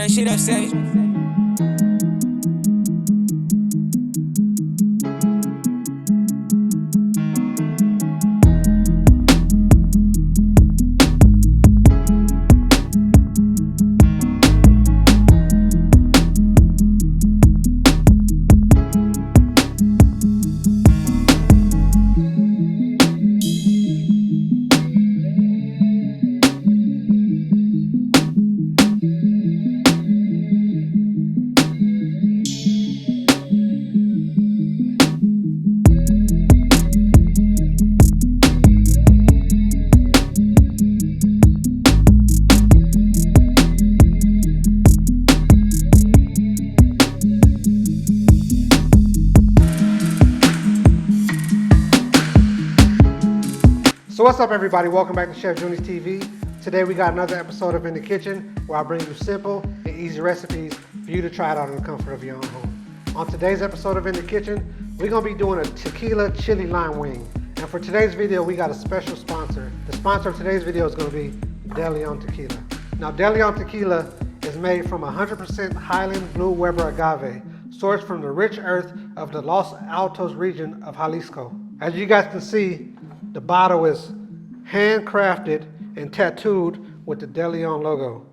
Turn shit up, savage. So what's up, everybody? Welcome back to Chef Junie's TV. Today we got another episode of In the Kitchen where I bring you simple and easy recipes for you to try it out in the comfort of your own home. On today's episode of In the Kitchen, we're going to be doing a tequila chili lime wing. And for today's video, we got a special sponsor. The sponsor of today's video is going to be Deleon Tequila. Now, Deleon Tequila is made from 100% Highland Blue Weber agave, sourced from the rich earth of the Los Altos region of Jalisco. As you guys can see, the bottle is handcrafted and tattooed with the Deleon logo.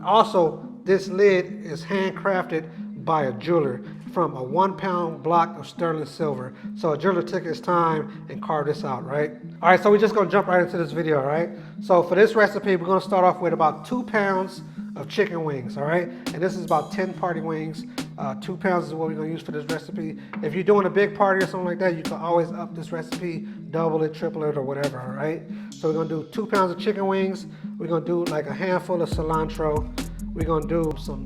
Also, this lid is handcrafted by a jeweler from a 1 pound block of sterling silver. So a jeweler took his time and carved this out, right? All right, so we're just gonna jump right into this video, all right? So for this recipe, we're gonna start off with about 2 pounds of chicken wings, all right? And this is about 10 party wings. 2 pounds is what we're gonna use for this recipe. If you're doing a big party or something like that, you can always up this recipe, double it, triple it, or whatever, all right? So we're gonna do 2 pounds of chicken wings. We're gonna do like a handful of cilantro. We're gonna do some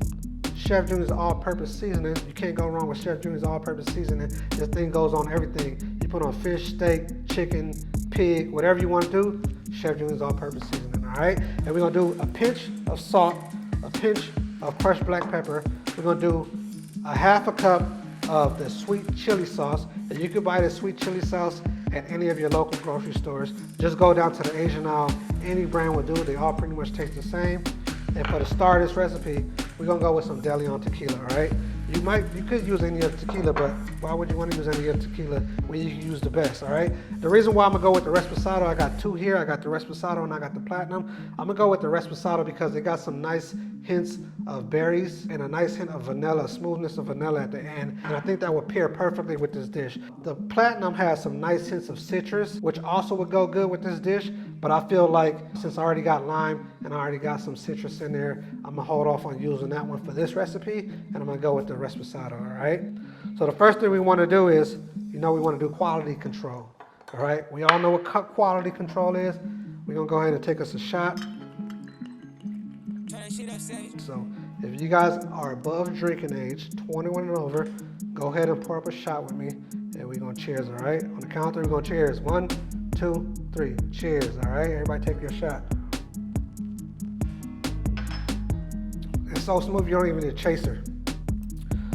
Chef Junie's all-purpose seasoning. You can't go wrong with Chef Junie's all-purpose seasoning. This thing goes on everything. You put on fish, steak, chicken, pig, whatever you want to do, Chef Junie's all-purpose seasoning, all right? And we're gonna do a pinch of salt, a pinch of crushed black pepper. We're gonna do a half a cup of the sweet chili sauce. And you can buy the sweet chili sauce at any of your local grocery stores. Just go down to the Asian aisle. Any brand will do. They all pretty much taste the same. And for the start of this recipe, we're gonna go with some Deleon tequila, all right? You could use any other tequila, but why would you want to use any other tequila when you can use the best, all right? The reason why I'm gonna go with the Reposado, I got two here. I got the Reposado and I got the Platinum. I'm gonna go with the Reposado because they got some nice hints of berries and a nice hint of vanilla, smoothness of vanilla at the end. And I think that would pair perfectly with this dish. The Platinum has some nice hints of citrus, which also would go good with this dish. But I feel like since I already got lime and I already got some citrus in there, I'm gonna hold off on using that one for this recipe, and I'm gonna go with the Reposado, all right? So the first thing we wanna do is, we wanna do quality control, all right? We all know what quality control is. We're gonna go ahead and take us a shot. So if you guys are above drinking age, 21 and over, go ahead and pour up a shot with me, and we're gonna cheers, all right? On the count of three, we're gonna cheers. 1, 2, 3, cheers, all right? Everybody take your shot. It's so smooth, you don't even need a chaser.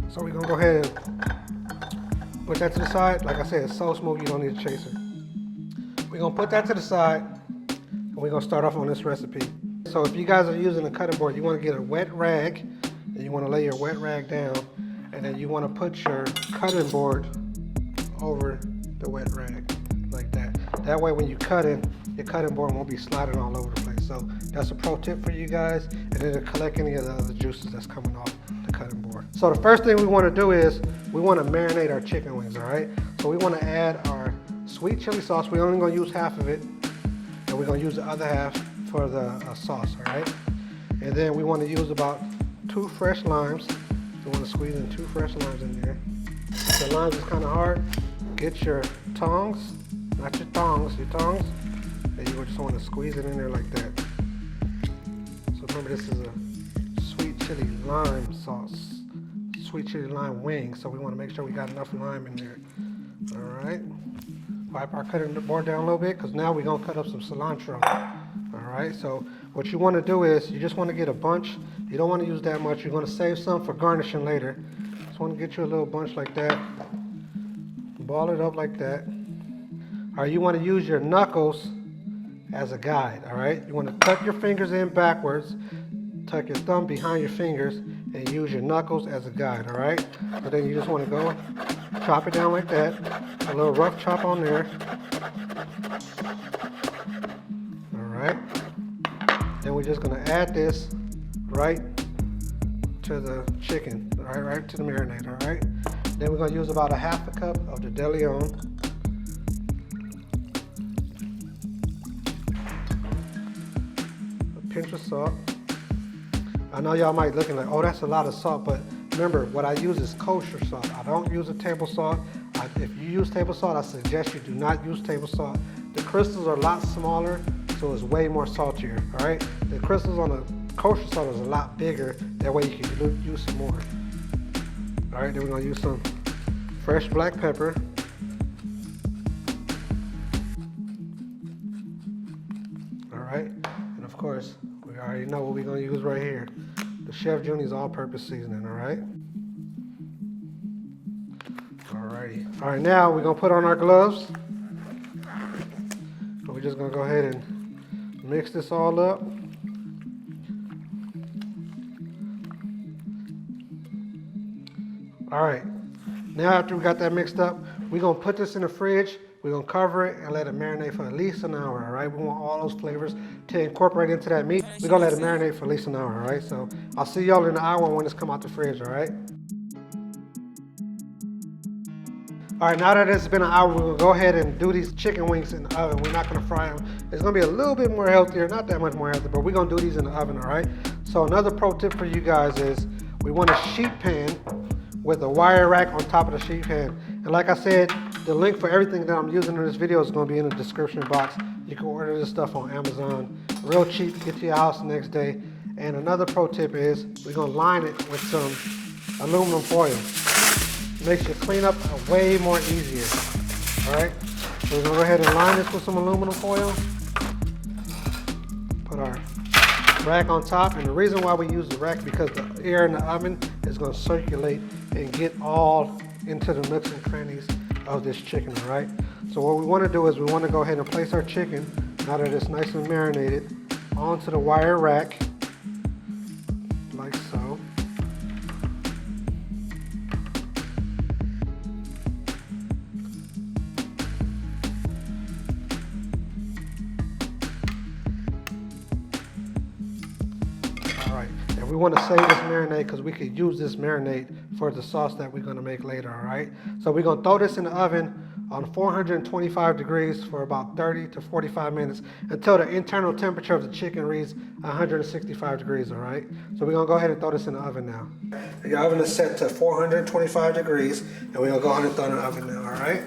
So we're gonna go ahead and put that to the side. Like I said, it's so smooth, you don't need a chaser. We're gonna put that to the side, and we're gonna start off on this recipe. So if you guys are using a cutting board, you wanna get a wet rag, and you wanna lay your wet rag down, and then you wanna put your cutting board over the wet rag, like that. That way when you cut it, your cutting board won't be sliding all over the place. So that's a pro tip for you guys, and it'll collect any of the other juices that's coming off the cutting board. So the first thing we wanna do is, we wanna marinate our chicken wings, all right? So we wanna add our sweet chili sauce. We're only gonna use half of it, and we're gonna use the other half for the sauce, all right? And then we wanna use about 2 fresh limes. So you wanna squeeze in 2 fresh limes in there. If the limes is kinda hard, get your tongs, not your tongs, your tongs, and you just wanna squeeze it in there like that. So remember, this is a sweet chili lime sauce, sweet chili lime wing, so we wanna make sure we got enough lime in there, all right? Wipe our cutting board down a little bit, because now we're gonna cut up some cilantro. All right, so what you want to do is you just want to get a bunch. You don't want to use that much. You're going to save some for garnishing later. Just want to get you a little bunch like that. Ball it up like that. All right, you want to use your knuckles as a guide, all right? You want to cut your fingers in backwards. tuck your thumb behind your fingers and use your knuckles as a guide, all right? So then you just want to go chop it down like that, a little rough chop on there. All right. Then we're just going to add this right to the chicken, right to the marinade, all right? Then we're going to use about a half a cup of the Deleon. A pinch of salt. I know y'all might be looking like, oh, that's a lot of salt, but remember, what I use is kosher salt. I don't use a table salt. If you use table salt, I suggest you do not use table salt. The crystals are a lot smaller, so it's way more saltier, all right? The crystals on the kosher salt is a lot bigger. That way you can use some more. All right, then we're gonna use some fresh black pepper. All right, and of course, we already know what we're gonna use right here. The Chef Junie's all-purpose seasoning, all right? Alrighty. All right, now we're gonna put on our gloves. And we're just gonna go ahead and mix this all up. All right, now after we got that mixed up, we're gonna put this in the fridge. We're gonna cover it and let it marinate for at least an hour, all right? We want all those flavors to incorporate into that meat. We're gonna let it marinate for at least an hour, all right? So I'll see y'all in an hour when it's come out the fridge, all right? All right, now that it's been an hour, we're gonna go ahead and do these chicken wings in the oven. We're not gonna fry them. It's gonna be a little bit more healthier, not that much more healthy, but we're gonna do these in the oven, all right? So another pro tip for you guys is we want a sheet pan with a wire rack on top of the sheet pan. And like I said, the link for everything that I'm using in this video is gonna be in the description box. You can order this stuff on Amazon. Real cheap, get to your house the next day. And another pro tip is we're gonna line it with some aluminum foil. Makes your cleanup way more easier, all right? So we're gonna go ahead and line this with some aluminum foil. Put our rack on top, and the reason why we use the rack is because the air in the oven is gonna circulate and get all into the nooks and crannies of this chicken, all right? So what we wanna do is we wanna go ahead and place our chicken, now that it's nice and marinated, onto the wire rack, like so. We want to save this marinade because we could use this marinade for the sauce that we're going to make later, all right? So we're going to throw this in the oven on 425 degrees for about 30 to 45 minutes until the internal temperature of the chicken reads 165 degrees, all right? So we're going to go ahead and throw this in the oven now. The oven is set to 425 degrees, and we're going to go ahead and throw it in the oven now, all right?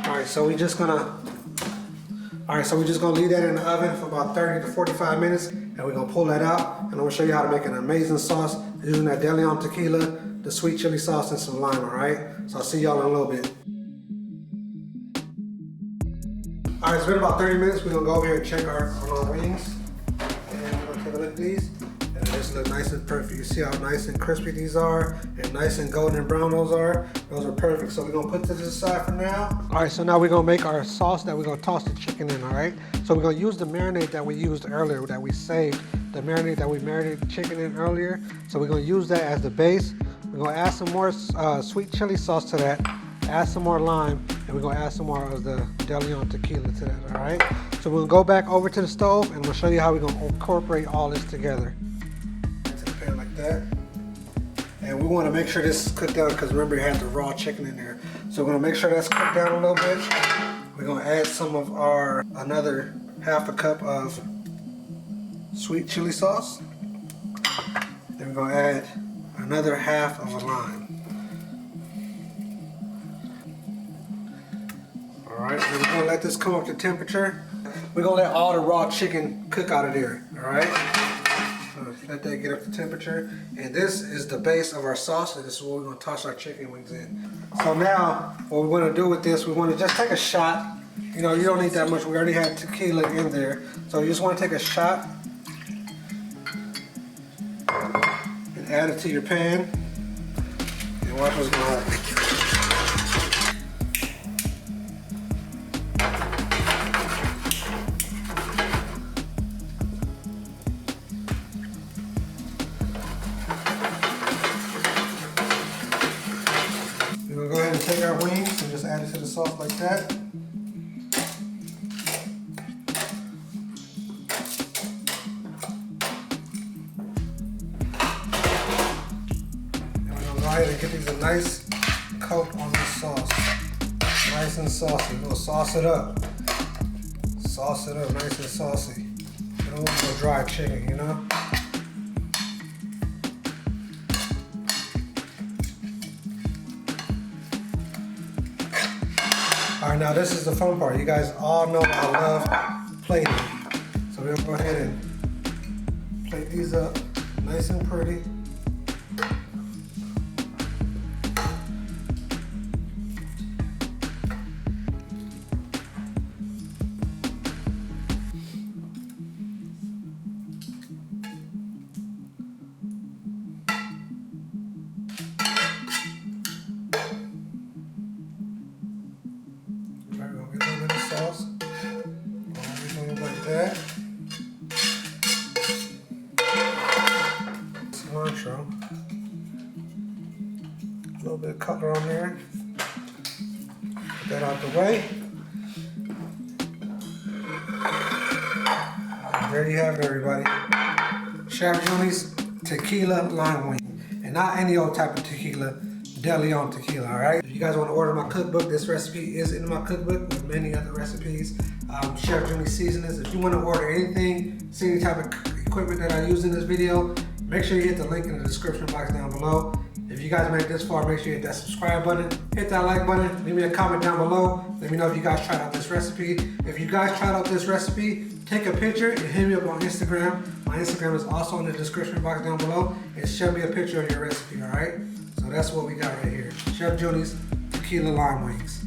All right, so we're just going to leave that in the oven for about 30 to 45 minutes, and we're gonna pull that out, and I'm gonna show you how to make an amazing sauce using that Deleon Tequila, the sweet chili sauce, and some lime, all right? So I'll see y'all in a little bit. All right, it's been about 30 minutes. We're gonna go over here and check our wings, and we're gonna take a look at these. And this look nice and perfect. You see how nice and crispy these are, and nice and golden and brown those are. Those are perfect. So we're gonna put this aside for now. All right, so now we're gonna make our sauce that we're gonna toss the chicken in, all right? So we're gonna use the marinade that we used earlier, that we saved, the marinade that we marinated the chicken in earlier. So we're gonna use that as the base. We're gonna add some more sweet chili sauce to that, add some more lime, and we're gonna add some more of the Deleon Tequila to that, all right? So we're gonna go back over to the stove, and we'll show you how we're gonna incorporate all this together. Like that, and we want to make sure this is cooked down because remember you had the raw chicken in there, so we're going to make sure that's cooked down a little bit. We're going to add some of our another half a cup of sweet chili sauce, then we're going to add another half of a lime. Alright, then we're going to let this come up to temperature. We're going to let all the raw chicken cook out of there, alright? Let that get up to temperature. And this is the base of our sauce, and this is what we're going to toss our chicken wings in. So now, what we want to do with this, we want to just take a shot. You know, you don't need that much. We already had tequila in there. So you just want to take a shot and add it to your pan. And watch what's going to happen. that. And we're gonna go ahead and get these a nice coat on this sauce. Nice and saucy. We're gonna sauce it up. Sauce it up nice and saucy. We don't want no dry chicken, you know? Alright, now this is the fun part. You guys all know I love plating. So we're gonna go ahead and plate these up nice and pretty. We're gonna get a little bit of sauce. Everything like that. Cilantro. A little bit of color on there. Get that out the way. And there you have it, everybody. Chef Junie's tequila lime wing. And not any old type of tequila. Deleon Tequila, alright? If you guys want to order my cookbook, this recipe is in my cookbook with many other recipes. Chef Junie seasonings. If you want to order anything, see any type of equipment that I use in this video, make sure you hit the link in the description box down below. If you guys made it this far, make sure you hit that subscribe button, hit that like button, leave me a comment down below. Let me know if you guys tried out this recipe. If you guys tried out this recipe, take a picture and hit me up on Instagram. My Instagram is also in the description box down below, and show me a picture of your recipe, alright? So that's what we got right here. Chef Junie's Tequila Lime Wings.